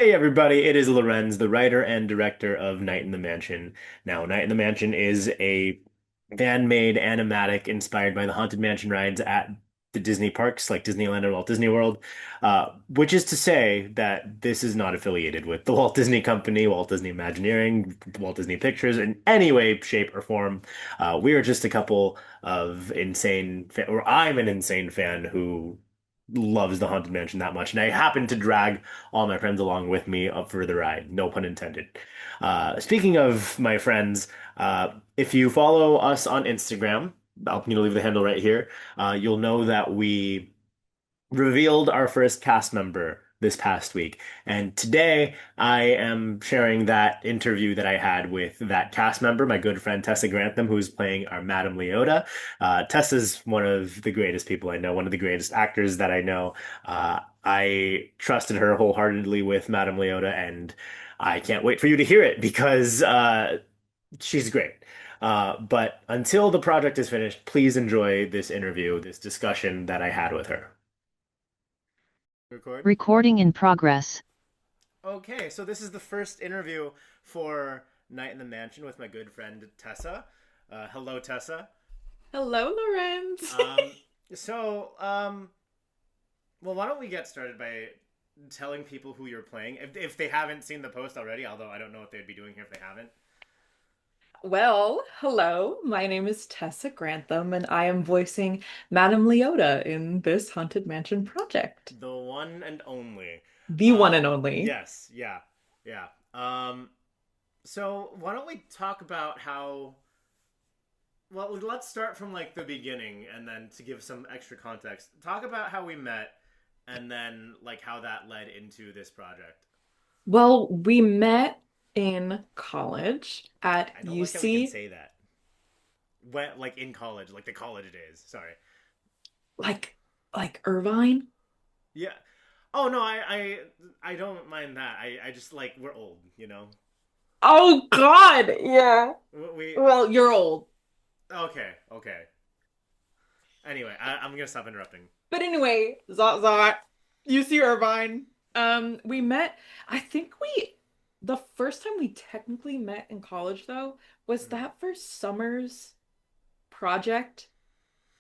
Hey everybody, it is Lorenz, the writer and director of Night in the Mansion. Now, Night in the Mansion is a fan-made animatic inspired by the Haunted Mansion rides at the Disney parks, like Disneyland and Walt Disney World, which is to say that this is not affiliated with the Walt Disney Company, Walt Disney Imagineering, Walt Disney Pictures in any way, shape, or form. We are just a couple of or I'm an insane fan who loves the Haunted Mansion that much, and I happen to drag all my friends along with me up for the ride. No pun intended. Speaking of my friends, if you follow us on Instagram, I'll leave the handle right here. You'll know that we revealed our first cast member this past week. And today I am sharing that interview that I had with that cast member, my good friend Tessa Grantham, who's playing our Madame Leota. Tessa's one of the greatest people I know, one of the greatest actors that I know. I trusted her wholeheartedly with Madame Leota, and I can't wait for you to hear it because she's great. But until the project is finished, please enjoy this interview, this discussion that I had with her. Record. Recording in progress. Okay, so this is the first interview for Night in the Mansion with my good friend Tessa. Hello, Tessa. Hello, Lorenz. Um, so, well, why don't we get started by telling people who you're playing, if they haven't seen the post already, although I don't know what they'd be doing here if they haven't. Well, hello. My name is Tessa Grantham, and I am voicing Madame Leota in this Haunted Mansion project. The one and only. The one and only. Yes, yeah, yeah. So why don't we talk about how well, let's start from like the beginning and then to give some extra context. Talk about how we met and then like how that led into this project. Well, we met in college at I don't like how we can UC, say that. When, like in college, like the college days. Sorry. like like Irvine. Yeah. Oh no, I don't mind that. I just like we're old, you know. Oh God, yeah. We Well, you're old. okay, okay. Anyway, I'm gonna stop interrupting. But anyway, Zot, UC Irvine. We met, I think the first time we technically met in college though was Mhm. that for Summer's project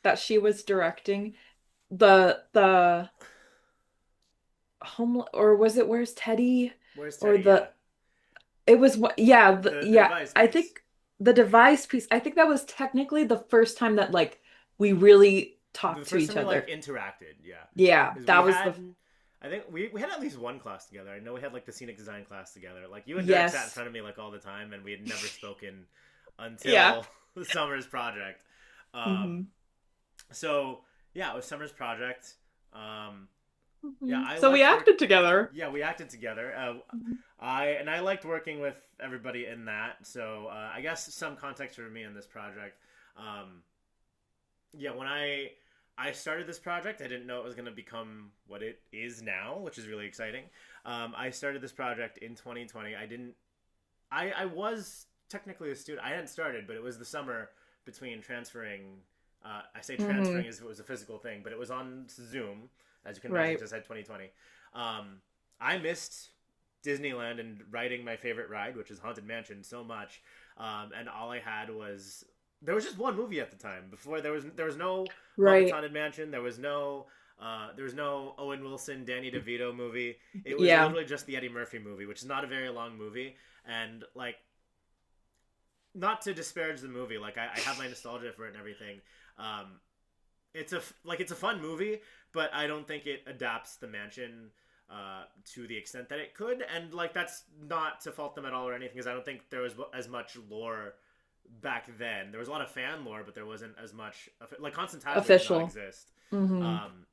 that she was directing. The home, or was it Where's Teddy? Where's Or Teddy? Yeah, it was what, yeah, the yeah, device I piece. think the device piece, I think that was technically the first time that like we really The talked to first each time we like other. interacted, yeah, Yeah, because we that was had, the I think we had at least one class together. I know we had like the scenic design class together. Like you and Dirk sat in yes. front of me like all the time, and we had never spoken Yeah. until the Summer's project. Um, hmm so yeah, it was Summer's project. Um, yeah, hmm I So we liked work. acted together. Yeah, we acted together. Mhm. I liked working with everybody in that. So I guess some context for me in this project. Um, yeah, when I started this project, I didn't know it was going to become what it is now, which is really exciting. I started this project in 2020. I didn't. I was technically a student. I hadn't started, but it was the summer between transferring. I say transferring hmm as if it was a physical thing, but it was on Zoom, as you can imagine, Right. because I said 2020. I missed Disneyland and riding my favorite ride, which is Haunted Mansion, so much. And all I had was there was just one movie at the time. Before there was no Muppets Right. Haunted Mansion. There was no Owen Wilson, Danny DeVito movie. It was Yeah. literally just the Eddie Murphy movie, which is not a very long movie. And like, not to disparage the movie, like I have my nostalgia for it and everything. Um, it's a fun movie, but I don't think it adapts the mansion to the extent that it could. And like that's not to fault them at all or anything, because I don't think there was as much lore back then. There was a lot of fan lore, but there wasn't as much like Constant Hatchway did not Official. exist. hmm Um,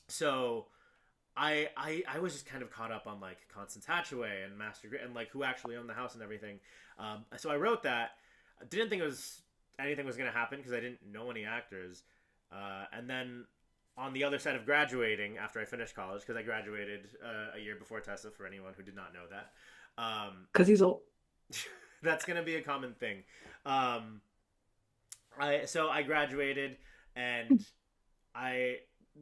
so I was just kind of caught up on like Constance Hatchaway and Master Grid and like who actually owned the house and everything. So I wrote that. I didn't think it was anything was going to happen because I didn't know any actors. And then on the other side of graduating after I finished college, because I graduated a year before Tessa, for anyone who did not know that, Because he's old. that's going to be a common thing. Um, I graduated and I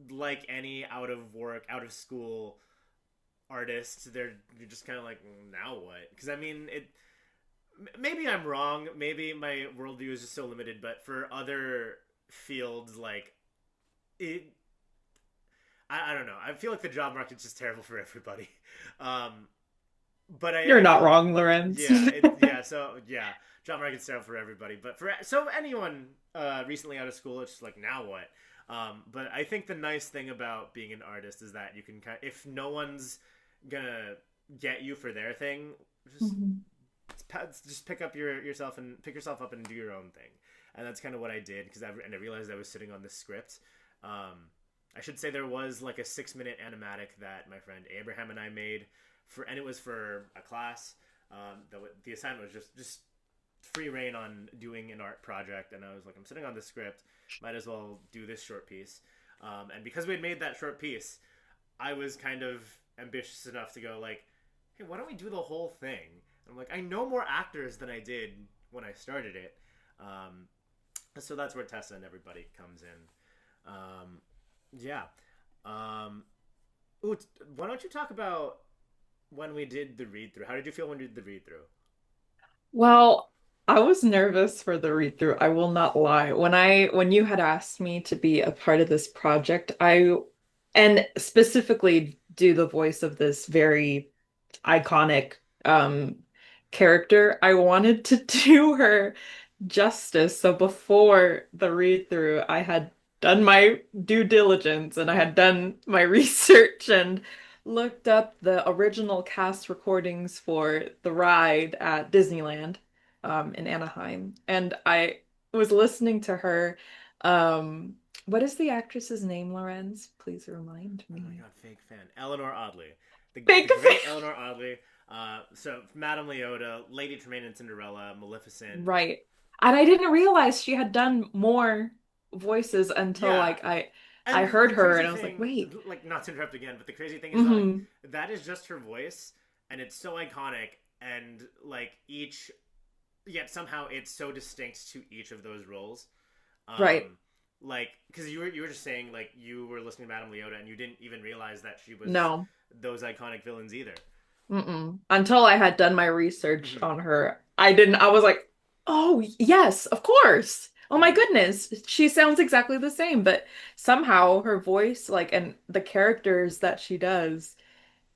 like any out of work, out of school artists, you're just kind of like, now what? Because I mean, maybe I'm wrong. Maybe my worldview is just so limited. But for other fields, like it, I don't know. I feel like the job market's just terrible for everybody. Um, but You're I not feel like, wrong, Lorenz. yeah, job market's terrible for everybody. But for so anyone recently out of school, it's just like, now what? But I think the nice thing about being an artist is that you can if no one's gonna get you for their thing, just Mhm. just pick up yourself and pick yourself up and do your own thing. And that's kind of what I did because I realized I was sitting on this script. Um, I should say there was like a 6 minute animatic that my friend Abraham and I made and it was for a class. The assignment was just free reign on doing an art project, and I was like, I'm sitting on this script, might as well do this short piece. And because we had made that short piece, I was kind of ambitious enough to go like, hey, why don't we do the whole thing? And I'm like, I know more actors than I did when I started it. Um, so that's where Tessa and everybody comes in. Yeah. Um, ooh, why don't you talk about when we did the read through? How did you feel when we did the read through? Well, I was nervous for the read through. I will not lie. When you had asked me to be a part of this project, I and specifically do the voice of this very iconic character, I wanted to do her justice. So before the read through, I had done my due diligence and I had done my research and looked up the original cast recordings for the ride at Disneyland in Anaheim. And I was listening to her. What is the actress's name, Lorenz? Please remind Oh my me. god, fake fan. Eleanor Audley. The Fake great Eleanor Audley. So Madame Leota, Lady Tremaine and Cinderella, Maleficent. Right. And I didn't realize she had done more voices until Yeah. like I And heard the her and crazy I was like, thing, wait. like not to interrupt again, but the crazy thing is that like Hmm. that is just her voice and it's so iconic and like each yet somehow it's so distinct to each of those roles. Right. Um like because you were just saying like you were listening to Madame Leota and you didn't even realize that she was No. those iconic villains either. Mm-mm. Until I had done my research Mm-hmm. on her. I didn't, I was like, oh, yes, of course. Oh my Mm-hmm. goodness. She sounds exactly the same, but somehow her voice, like, and the characters that she does,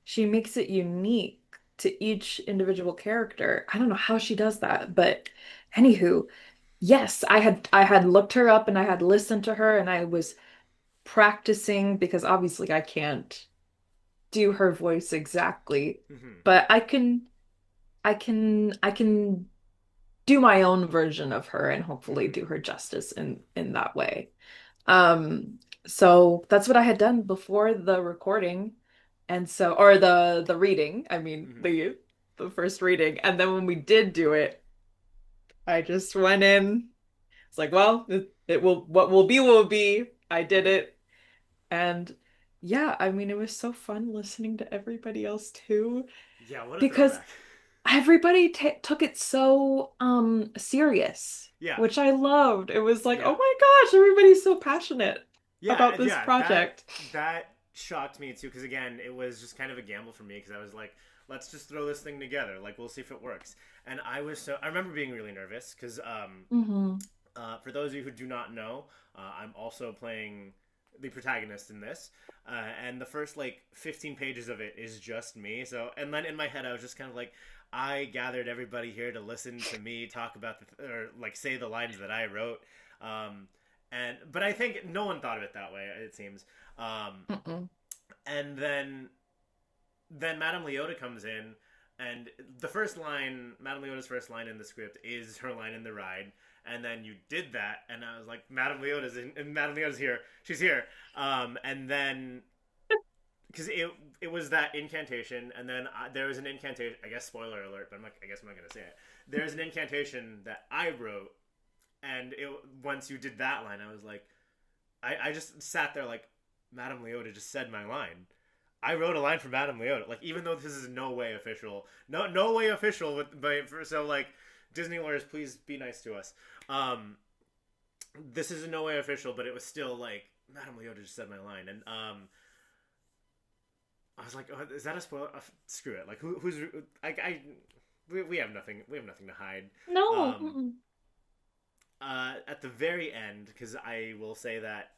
she makes it unique to each individual character. I don't know how she does that, but anywho, yes, I had looked her up and I had listened to her and I was practicing because obviously I can't do her voice exactly, Mm-hmm. but I can do my own version of her and hopefully Mm-hmm. do her justice in that way. So that's what I had done before the recording. And so or the reading, I mean Mm-hmm. the first reading. And then when we did do it, I just went in. It's like, well, it will what will be. I did Mm-hmm. it. And yeah, I mean it was so fun listening to everybody else too Yeah, what a because throwback. everybody took it so serious, Yeah. which I loved. It was like, Yeah. oh my gosh, everybody's so passionate Yeah, about this yeah, that project. that shocked me too because again, it was just kind of a gamble for me because I was like, let's just throw this thing together, like we'll see if it works. And I remember being really nervous because Hmm. for those of you who do not know, I'm also playing the protagonist in this, and the first like 15 pages of it is just me. So, and then in my head, I was just kind of like, I gathered everybody here to listen to me talk about or like say the lines that I wrote. Um, but I think no one thought of it that way. It seems. Mm-mm. And then Madame Leota comes in, and the first line, Madame Leota's first line in the script is her line in the ride. And then you did that, and I was like, Madame Leota's in, and Madame Leota's here. She's here. And then because it was that incantation, and then there was an incantation. I guess spoiler alert, but I guess I'm not gonna say it. There's an incantation that I wrote, and once you did that line, I was like, I just sat there like, Madame Leota just said my line. I wrote a line for Madame Leota. Like, even though this is no way official, no way official. So like, Disney lawyers, please be nice to us. Um, this is in no way official, but it was still like Madame Leota just said my line, and I was like, oh, is that a spoiler? Screw it. Like, who's we have nothing. We have nothing to hide. No. Um, at the very end, because I will say that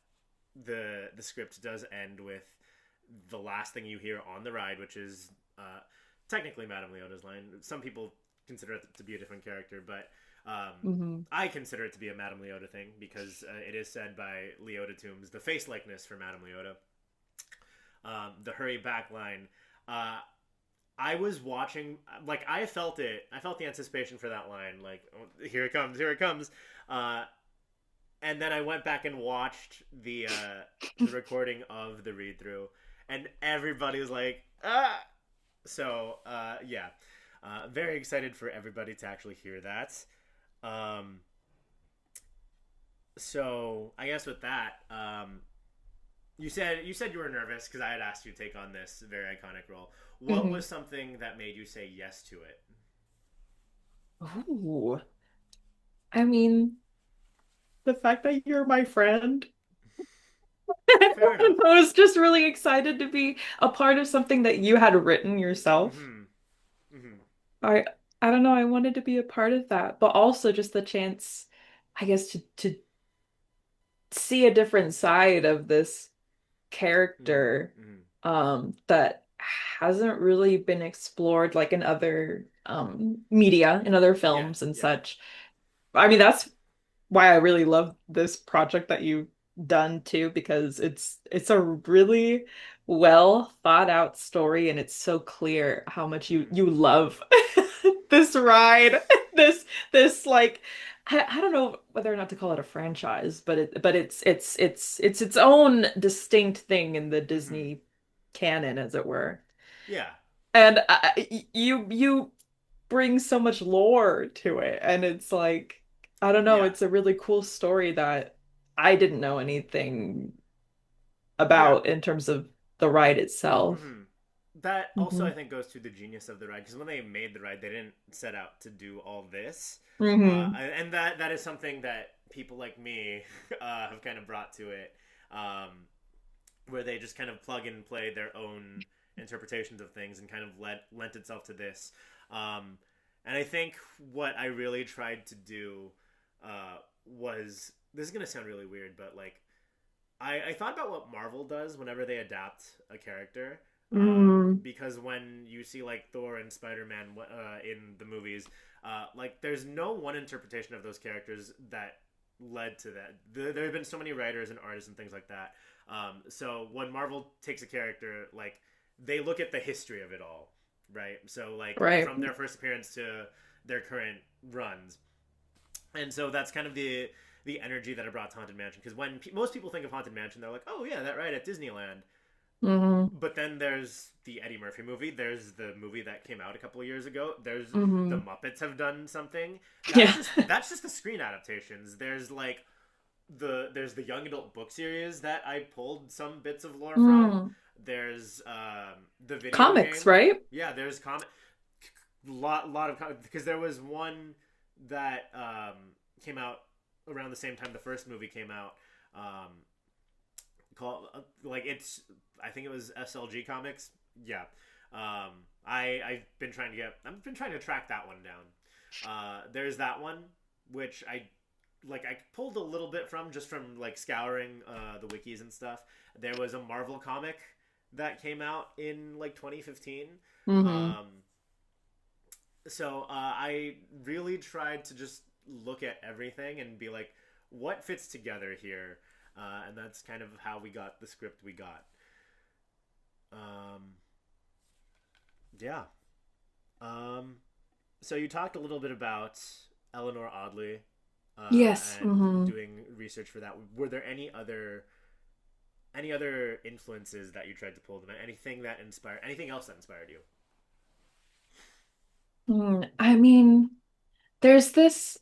the script does end with the last thing you hear on the ride, which is technically Madame Leota's line. Some people consider it to be a different character, but Mm-hmm. I consider it to be a Madame Leota thing because it is said by Leota Tombs, the face likeness for Madame Leota. The hurry back line. Uh, I was watching, like I felt it. I felt the anticipation for that line. Like, oh, here it comes, here it comes. Uh, and then I went back and watched the recording of the read through, and everybody was like, ah. So yeah, very excited for everybody to actually hear that. Um, so I guess with that, you said you were nervous because I had asked you to take on this very iconic role. What Hmm. was something that made you say yes to it? Ooh. I mean, the fact that you're my friend. Fair I enough. was just really excited to be a part of something that you had written yourself. Mm-hmm. Mm-hmm. I I don't know, I wanted to be a part of that, but also just the chance, I guess, to see a different side of this character Mm-hmm. that hasn't really been explored like in other media, in other Yeah. films and Yeah. such. I mean, that's why I really love this project that you've done too, because it's a really well thought out story and it's so clear how much you Mm-hmm. you love this ride. This this like I don't know whether or not to call it a franchise, but it's its own distinct thing in the Mm-hmm. Disney canon, as it were. Yeah. And you bring so much lore to it, and it's like I don't know, Yeah. it's a really cool story that I didn't know anything Yeah. about in terms of the ride itself. Mm-hmm. That also, Hmm. I think, goes to the genius of the ride because when they made the ride, they didn't set out to do all this, Hmm. and that is something that people like me have kind of brought to it, where they just kind of plug and play their own interpretations of things and kind of lent itself to this. Um, and I think what I really tried to do was this is gonna sound really weird, but like I thought about what Marvel does whenever they adapt a character. Mm. Because when you see like Thor and Spider Man in the movies, like there's no one interpretation of those characters that led to that. There have been so many writers and artists and things like that. So when Marvel takes a character, like they look at the history of it all, right? So like Right. from their first appearance to their current runs, and so that's kind of the energy that I brought to Haunted Mansion. Because when most people think of Haunted Mansion, they're like, oh yeah, that ride at Disneyland. Hmm. But then there's the Eddie Murphy movie. There's the movie that came out a couple of years ago. There's the Hmm. Muppets have done something. Yeah. That's just the screen adaptations. There's like there's the young adult book series that I pulled some bits of lore from. Mm. There's the video Comics, game. right? Yeah, there's lot of because there was one that came out around the same time the first movie came out. Called like it's I think it was SLG Comics. Yeah. I've been trying to track that one down. There's that one which I pulled a little bit from just from like scouring the wikis and stuff. There was a Marvel comic that came out in like 2015. Hmm. Um, so I really tried to just look at everything and be like, what fits together here? And that's kind of how we got the script we got. Um, yeah. Um, so you talked a little bit about Eleanor Audley Yes. and Hmm. doing research for that. Were there any other influences that you tried to pull them? Anything else that inspired you? I mean, there's this,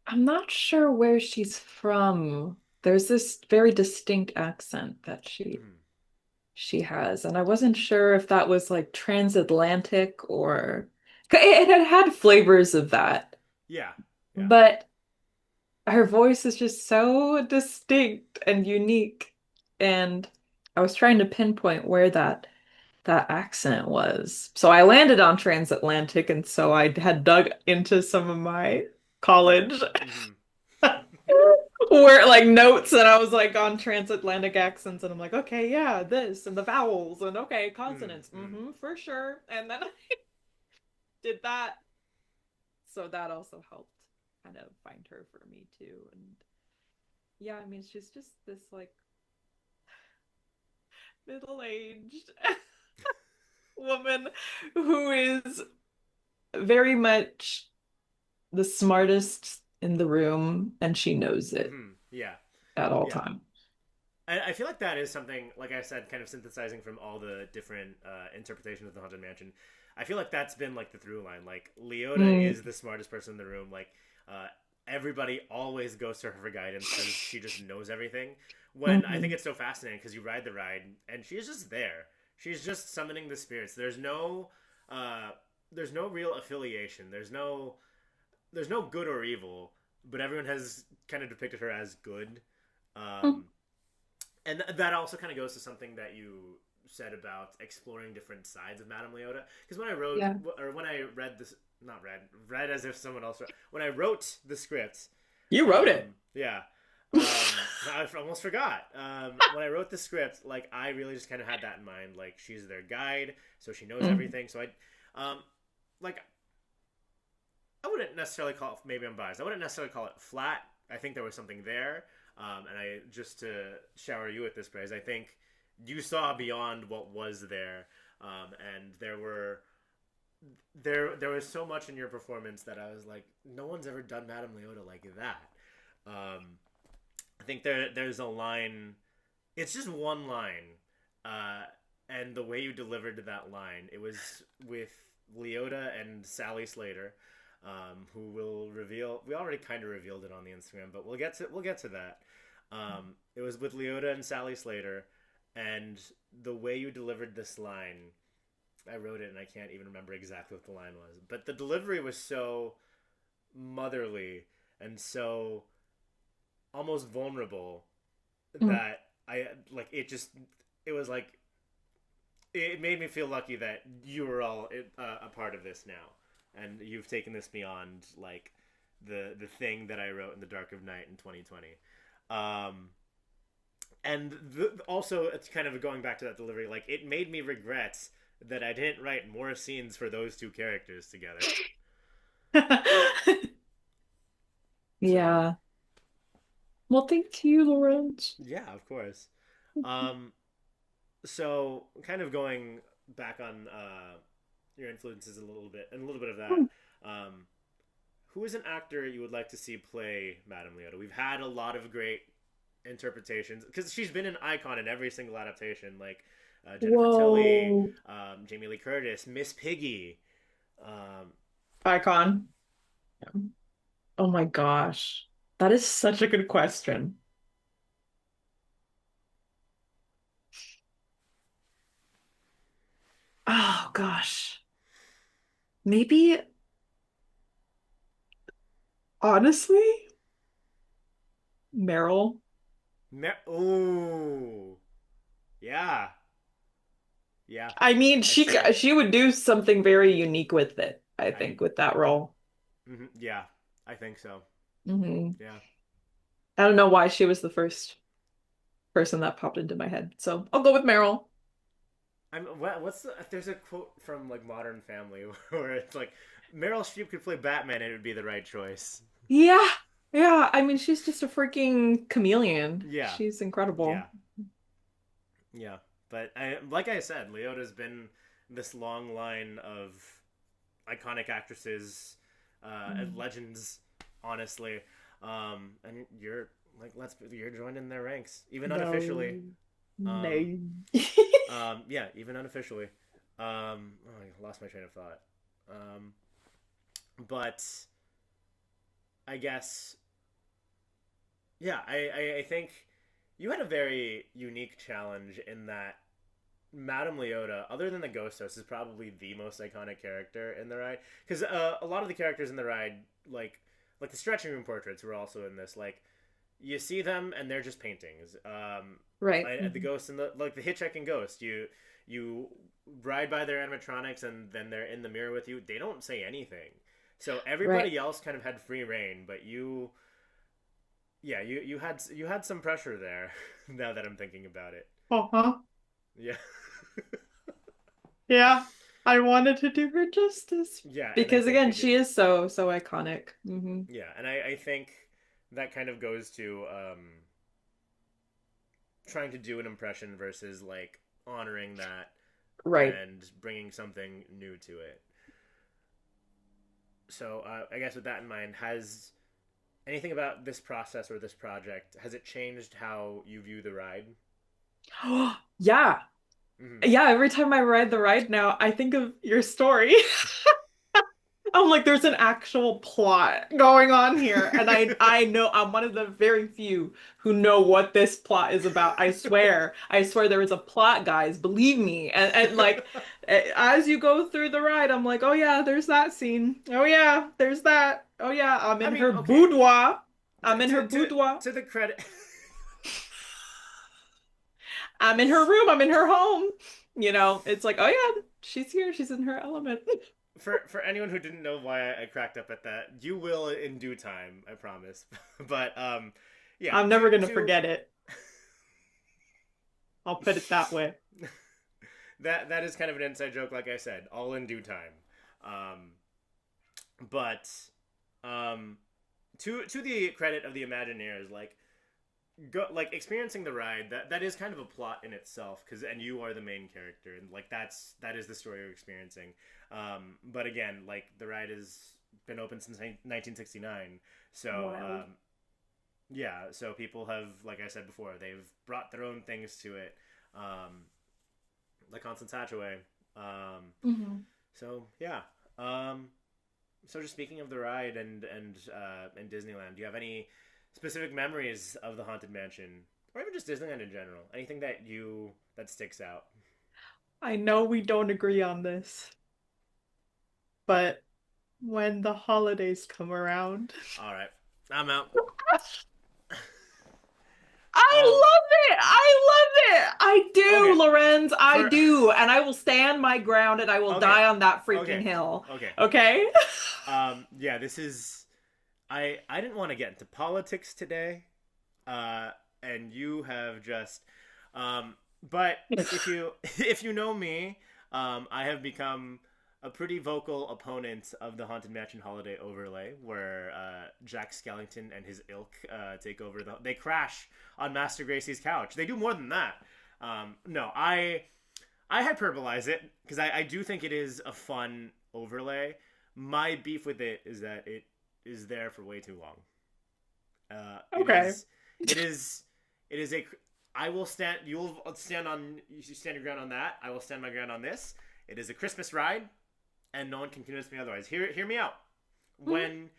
I'm not sure where she's from. There's this very distinct accent that Mm-hmm. she has, and I wasn't sure if that was like transatlantic or it had had flavors of that, Yeah, yeah. but her voice is just so distinct and unique. And I was trying to pinpoint where that accent was. So I landed on transatlantic, and so I had dug into some of my Yeah. college Mm-hmm. where like notes, and I was like on transatlantic accents, and I'm like, okay, yeah, this and the vowels, and okay, consonants, Mm-hmm. for sure. And then I did that, so that also helped kind of find her for me too. And yeah, I mean, she's just this like middle-aged woman who is very much the smartest in the room, and she knows it Mm-hmm. Yeah. at all Yeah. time. I feel like that is something, like I said, kind of synthesizing from all the different interpretations of the Haunted Mansion. I feel like that's been like the through line. Like Leota Mm, is the smartest person in the room. Like uh, everybody always goes to her for guidance because she just knows everything. When I think mhm, it's so fascinating because you ride the ride and she's just there. She's just summoning the spirits. Uh, there's no real affiliation. There's no good or evil, but everyone has kind of depicted her as good. mm, Um, and that also kind of goes to something that you said about exploring different sides of Madame Leota. Because when I wrote, yeah. or when I read this, not read as if someone else wrote, when I wrote the script, You wrote it. yeah, I almost forgot. When I wrote the script, like I really just kind of had that in mind. Like she's their guide, so she knows Mm, everything. So like I wouldn't necessarily call it. Maybe I'm biased. I wouldn't necessarily call it flat. I think there was something there, and I just to shower you with this praise. I think you saw beyond what was there, and there was so much in your performance that I was like, no one's ever done Madame Leota like that. Um, I think there's a line. It's just one line, uh, and the way you delivered that line, it was with Leota and Sally Slater, who will reveal. We already kind of revealed it on the Instagram, but we'll get to that. It was with Leota and Sally Slater, and the way you delivered this line, I wrote it and I can't even remember exactly what the line was, but the delivery was so motherly and so almost vulnerable mm. that I like it. Just it was like it made me feel lucky that you were all a part of this now, and you've taken this beyond like the thing that I wrote in the dark of night in 2020. Um, and also it's kind of going back to that delivery. Like it made me regret that I didn't write more scenes for those two characters together. So Yeah. Well, thank you, Lawrence. yeah, of course. Um, so kind of going back on your influences a little bit and a little bit of that. Um, who is an actor you would like to see play Madame Leota? We've had a lot of great interpretations because she's been an icon in every single adaptation, like Jennifer Tilly, Whoa. Jamie Lee Curtis, Miss Piggy. Um, Icon. Oh my gosh. That is such a good question. Oh gosh. Maybe, honestly, Meryl. oh, yeah, yeah. I mean, I see it. she would do something very unique with it, I I think, with that role. yeah, I think so. Hmm. Yeah. I don't know why she was the first person that popped into my head. So I'll go with Meryl. What's there's a quote from like Modern Family where it's like Meryl Streep could play Batman and it would be the right choice. Yeah. Yeah. I mean, she's just a freaking chameleon. Yeah, She's yeah, incredible. yeah. But like I said, Leota's been this long line of iconic actresses and Mm. legends, honestly. And you're joined in their ranks, even unofficially. No. Um, No. yeah, even unofficially. Oh, I lost my train of thought. Um, but I guess, yeah, I think you had a very unique challenge in that Madame Leota, other than the Ghost Host, is probably the most iconic character in the ride. Because a lot of the characters in the ride, like the stretching room portraits, were also in this. Like you see them and they're just paintings. Right. The ghost and the like the hitchhiking ghost. You ride by their animatronics and then they're in the mirror with you. They don't say anything. So Right. everybody else kind of had free reign, but you had some pressure there. Now that I'm thinking about it, Uh-huh. yeah, Yeah. I wanted to do her justice yeah, and I because think again, you did. she is so so iconic. Yeah, and I think that kind of goes to trying to do an impression versus like honoring that Right. and bringing something new to it. So I guess with that in mind, has anything about this process or this project has it changed how you view the ride? Yeah. Mm-hmm. Yeah, every time I ride the ride now, I think of your story. I'm like, there's an actual plot going on here. And I know I'm one of the very few who know what this plot is about. I swear. I swear there is a plot, guys. Believe me. And like as you go through the ride, I'm like, oh yeah, there's that scene. Oh yeah, there's that. Oh yeah, I'm I in mean, her okay, boudoir. to I'm in her to to, boudoir. to the credit. I'm in her room. I'm in her home. It's like, oh yeah, she's here. She's in her element. For anyone who didn't know why I cracked up at that, you will in due time, I promise. But yeah, I'm never gonna to forget it. I'll put it that way. that is kind of an inside joke, like I said, all in due time. Um, but um, to the credit of the Imagineers, like experiencing the ride, that is kind of a plot in itself, because and you are the main character, and like that is the story you're experiencing. But again, like the ride has been open since 1969, so Wild. yeah, so people have, like I said before, they've brought their own things to it, um, like Constance Hatchaway. Hmm. So yeah. So just speaking of the ride and Disneyland, do you have any specific memories of the Haunted Mansion, or even just Disneyland in general? Anything that sticks out? I know we don't agree on this, but when the holidays come around, All right, I'm out. I Um, love it. I love it. I do, okay, Lorenz. I for do. And I will stand my ground and I will okay, die on that freaking okay, hill. okay. Okay? Yeah, this is. I didn't want to get into politics today, uh, and you have just. Um, but if you if you know me, I have become a pretty vocal opponent of the Haunted Mansion holiday overlay, where Jack Skellington and his ilk take over They crash on Master Gracie's couch. They do more than that. No, I hyperbolize it because I do think it is a fun overlay. My beef with it is that it is there for way too long. Uh, it Okay. is, it is, it is a. I will stand. You will stand on. You stand your ground on that. I will stand my ground on this. It is a Christmas ride, and no one can convince me otherwise. Hear me out. Mhm. When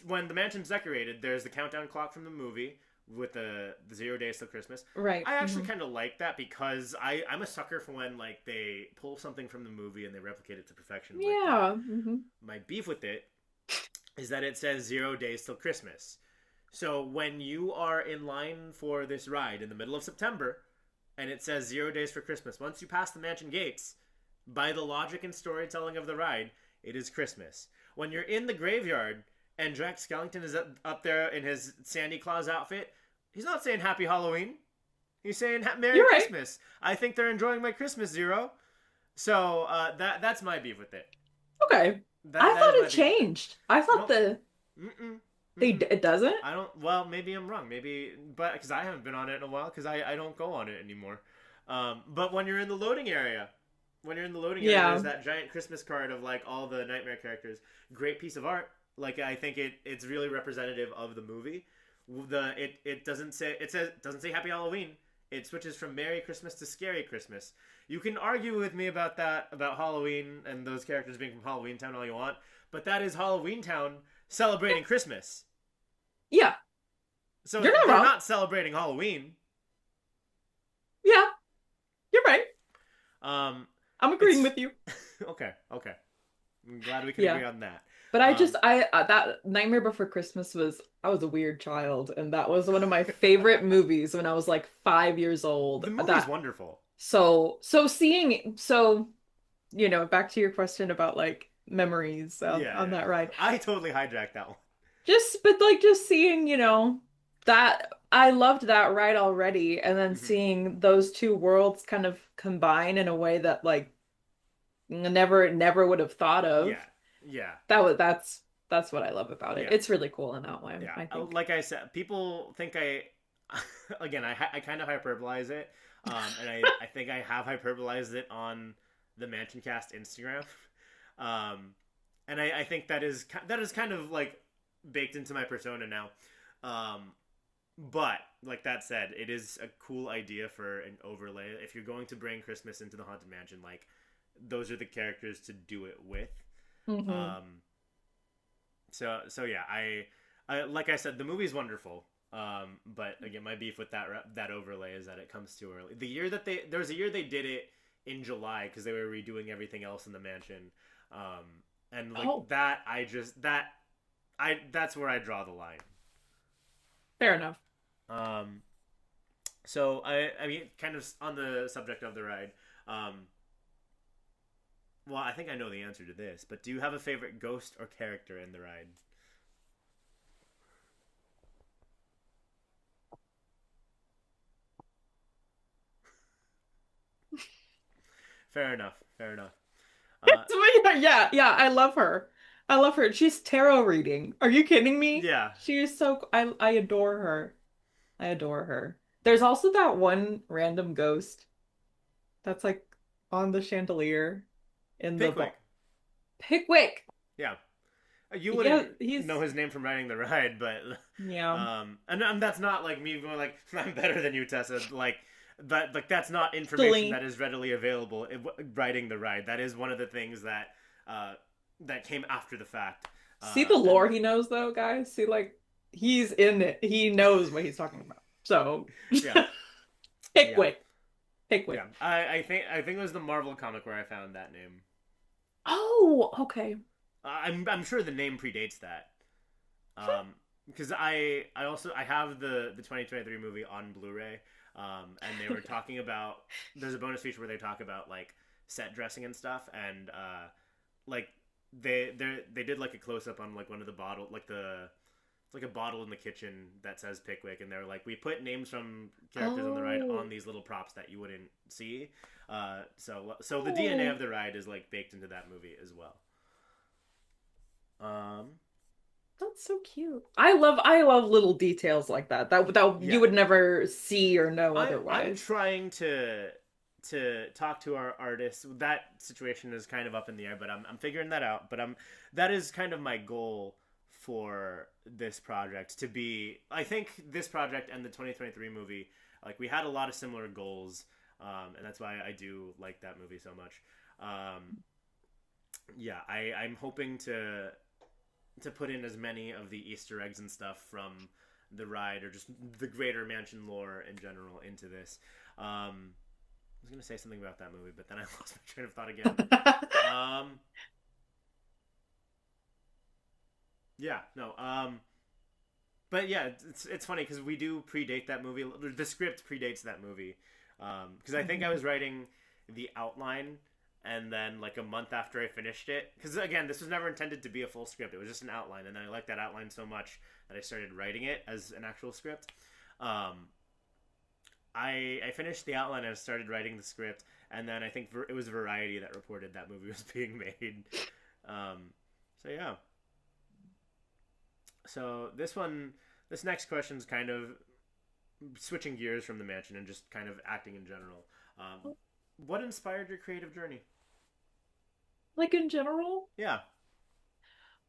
when the mansion's decorated, there's the countdown clock from the movie with the 0 days till Christmas. Right. I actually Hmm. kind of like that because I'm a sucker for when like they pull something from the movie and they replicate it to perfection like that. Yeah. Hmm. My beef with it is that it says 0 days till Christmas. So when you are in line for this ride in the middle of September and it says 0 days for Christmas, once you pass the mansion gates, by the logic and storytelling of the ride, it is Christmas. When you're in the graveyard and Jack Skellington is up there in his Sandy Claus outfit, he's not saying Happy Halloween. He's saying Merry You're right. Christmas. I think they're enjoying my Christmas, Zero. So that's my beef with it. Okay. That I that is thought my it beef with it. changed. I thought Nope. the Mm-mm. they Mm-mm. it doesn't? I don't. Well, maybe I'm wrong. Maybe, but because I haven't been on it in a while, because I don't go on it anymore. But when you're in the loading area, there's Yeah. that giant Christmas card of like all the Nightmare characters. Great piece of art. Like I think it's really representative of the movie. It doesn't say doesn't say Happy Halloween. It switches from Merry Christmas to Scary Christmas. You can argue with me about that, about Halloween and those characters being from Halloween Town all you want, but that is Halloween Town celebrating Christmas. Yeah. So You're not they're wrong. not celebrating Halloween. Yeah. You're right. Um, I'm agreeing it's with you. okay. Okay. I'm glad we can Yeah. agree on that. But Um, I that Nightmare Before Christmas was I was a weird child and that was one of my favorite movies when I was like 5 years old. the movie's That wonderful. so seeing so back to your question about like memories Yeah, on yeah. that ride. I totally hijacked that one. But like just seeing, that I loved that ride already and then Hmm. seeing those two worlds kind of combine in a way that like never would have thought Yeah, of. yeah, That's what I love about it. yeah, It's really cool in that way, yeah. I think. Like I said, people think again, I kind of hyperbolize it, and I think I have hyperbolized it on the Mansion Cast Instagram, um, and I think that is kind of like baked into my persona now. Um, but like that said, it is a cool idea for an overlay. If you're going to bring Christmas into the Haunted Mansion, like those are the characters to do it with. Hmm. Um, so yeah, I like I said, the movie's wonderful. But again, my beef with that overlay is that it comes too early. There was a year they did it in July because they were redoing everything else in the mansion, and like Oh, that, I just that's where I draw the line. fair enough. Um, so I mean, kind of on the subject of the ride. Um, well, I think I know the answer to this, but do you have a favorite ghost or character in the ride? Fair enough. Fair enough. Yeah, yeah, I love her. I love her. She's tarot reading. Are you kidding me? Yeah. She is so I adore her. I adore her. There's also that one random ghost that's like on the chandelier in the Pickwick. ball. Pickwick. Yeah. You Yeah, wouldn't know he's his name from riding the ride, but yeah. and that's not like me going like I'm better than you, Tessa. Like that's not information that Silly. is readily available riding the ride. That is one of the things uh, that came after the fact. See the And lore he knows though, guys. See like he's in it. He knows what he's talking about. So yeah, yeah, Pickwick. yeah. Pickwick. I think it was the Marvel comic where I found that name. Oh, okay. I'm sure the name predates that. Because I have the 2023 movie on Blu-ray, and they were talking about there's a bonus feature where they talk about like set dressing and stuff, and like they did like a close up on like one of the bottle like the it's like a bottle in the kitchen that says Pickwick, and they're like we put names from characters on the ride on Oh. these little props that you wouldn't see. So the DNA Oh. of the ride is like baked into that movie as well. Um, That's so cute. I love little details like that. That you yeah, would never see or know I'm otherwise. trying to talk to our artists. That situation is kind of up in the air, but I'm figuring that out. But that is kind of my goal for this project to be. I think this project and the 2023 movie, like we had a lot of similar goals, and that's why I do like that movie so much. Um, yeah, I'm hoping to put in as many of the Easter eggs and stuff from the ride or just the greater mansion lore in general into this. I was gonna say something about that movie, but then I lost my train of thought again. Um, yeah, no. But yeah, it's funny because we do predate that movie. The script predates that movie. Because I think I was writing the outline, and then like a month after I finished it, because again, this was never intended to be a full script. It was just an outline, and then I liked that outline so much that I started writing it as an actual script. Um, I finished the outline and started writing the script, and then I think it was Variety that reported that movie was being made. Um, so yeah. So this next question is kind of switching gears from the mansion and just kind of acting in general. What inspired your creative journey? Like in general? Yeah.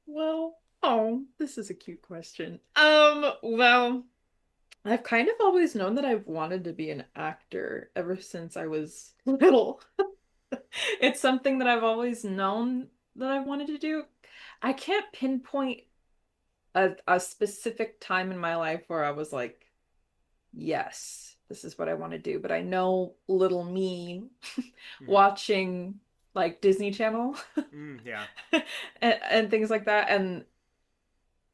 Well, oh, this is a cute question. Well, I've kind of always known that I've wanted to be an actor ever since I was little. It's something that I've always known that I wanted to do. I can't pinpoint a specific time in my life where I was like, yes, this is what I want to do. But I know little me Mm-hmm. watching. like Disney Channel Yeah. and things like that. And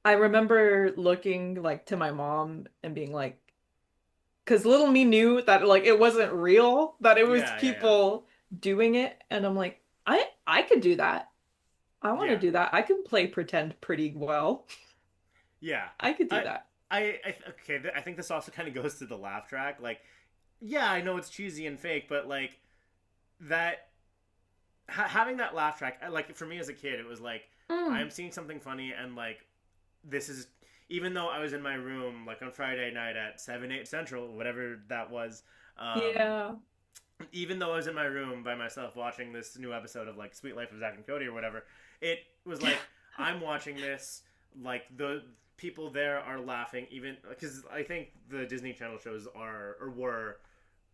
I remember looking like to my mom and being like, because little me knew that like it wasn't real, that it was Yeah, yeah, yeah. people doing it, and I'm like, I could do that. I want to Yeah. do that. I can play pretend pretty well. Yeah. I could do I that. okay, I think this also kind of goes to the laugh track. Like, yeah, I know it's cheesy and fake, but like that having that laugh track, like for me as a kid, it was like Mm, I'm seeing something funny and like this is even though I was in my room like on Friday night at 7 8 Central, whatever that was, um, yeah. even though I was in my room by myself watching this new episode of like Sweet Life of Zack and Cody or whatever, it was like I'm watching this like the people there are laughing even because I think the Disney Channel shows are or were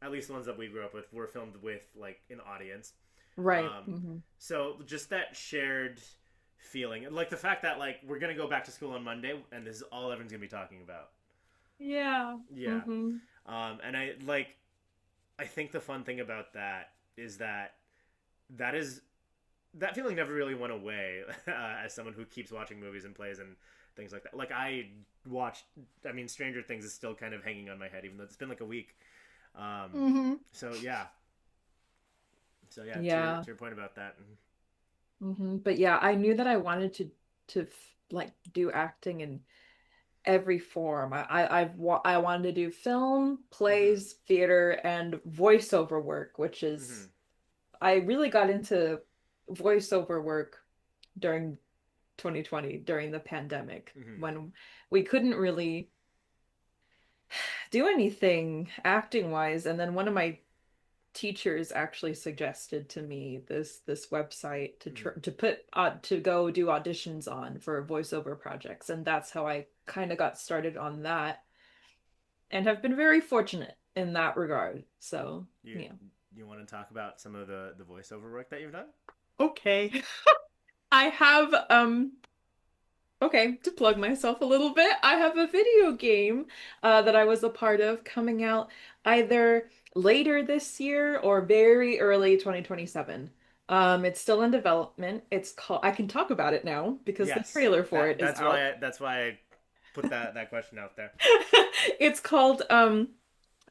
at least the ones that we grew up with were filmed with like an audience. Right. Um, so just that shared feeling, like the fact that like we're gonna go back to school on Monday and this is all everyone's gonna be talking about. Yeah. Yeah, and I think the fun thing about that is that that is that feeling never really went away as someone who keeps watching movies and plays and things like that. Like I watched, I mean, Stranger Things is still kind of hanging on my head, even though it's been like a week. Um, Hmm. so yeah, so yeah, Yeah. to your point about that. But yeah, I knew that I wanted to like do acting in every form. I wanted to do film, Mm-hmm. plays, theater, and voiceover work, which Mm-hmm. is I really got into voiceover work during 2020 during the pandemic Mm-hmm. when we couldn't really do anything acting wise. And then one of my teachers actually suggested to me this website Mm-hmm. to put to go do auditions on for voiceover projects, and that's how I kind of got started on that and have been very fortunate in that regard. So, You yeah. you want to talk about some of the voiceover work that you've done? Okay. I have okay, to plug myself a little bit, I have a video game that I was a part of coming out either later this year or very early 2027. It's still in development. It's called, I can talk about it now because the Yes. trailer for That it is out. that's why I put that question out there. It's called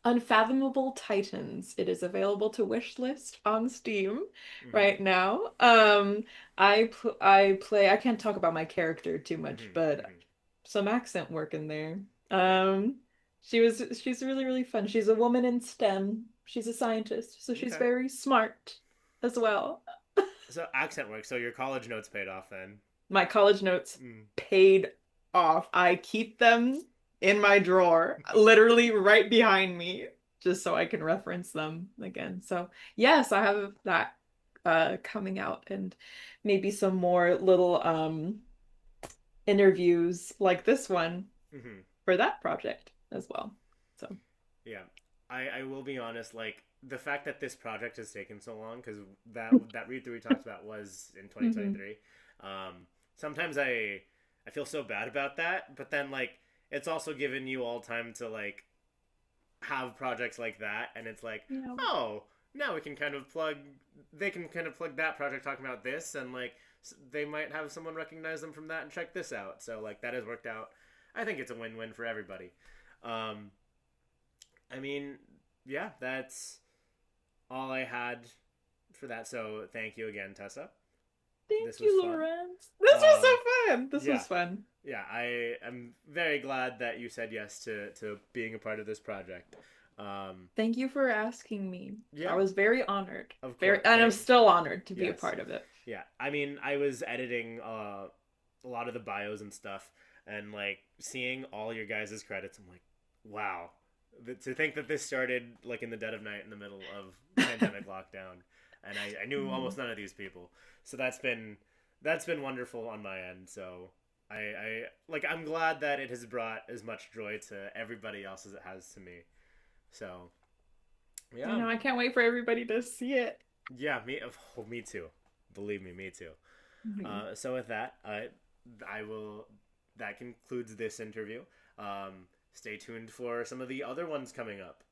Unfathomable Titans. It is available to wishlist on Steam Mm-hmm. right now. I play. I can't talk about my character too much, Mm-hmm. but Mm-hmm. some accent work in there. Yeah. She's really really fun. She's a woman in STEM. She's a scientist, so she's Okay. very smart as well. So accent work. So your college notes paid off then. My college notes Mm. paid off. I keep them in my drawer, literally right behind me, just so I can reference them again. So, yes, I have that coming out and maybe some more little interviews like this one Mm-hmm. for that project as well. So, Yeah. I will be honest. Like the fact that this project has taken so long because that read through we talked about was in mhm. 2023. Sometimes I feel so bad about that, but then like it's also given you all time to like have projects like that and it's like Yeah. oh now we can kind of plug they can kind of plug that project talking about this and like they might have someone recognize them from that and check this out so like that has worked out. I think it's a win-win for everybody. um I mean yeah, that's all I had for that, so thank you again, Tessa. Thank This was you, fun. Lawrence. This was um so fun. This yeah, was fun. yeah, I am very glad that you said yes to being a part of this project. Thank you for asking me. I Yeah, was very honored. of Very, course. and I'm Thank. still honored to be a Yes. part of it. Yeah. I mean, I was editing a lot of the bios and stuff, and like seeing all your guys' credits. I'm like, wow. To think that this started like in the dead of night in the middle of pandemic lockdown, and I knew almost Mhm. none of these people. So that's been wonderful on my end. So I like I'm glad that it has brought as much joy to everybody else as it has to me. So I yeah, know, I can't wait for everybody to see it. yeah, me too. Believe me, me too. Mhm. So with that, I will. That concludes this interview. Stay tuned for some of the other ones coming up.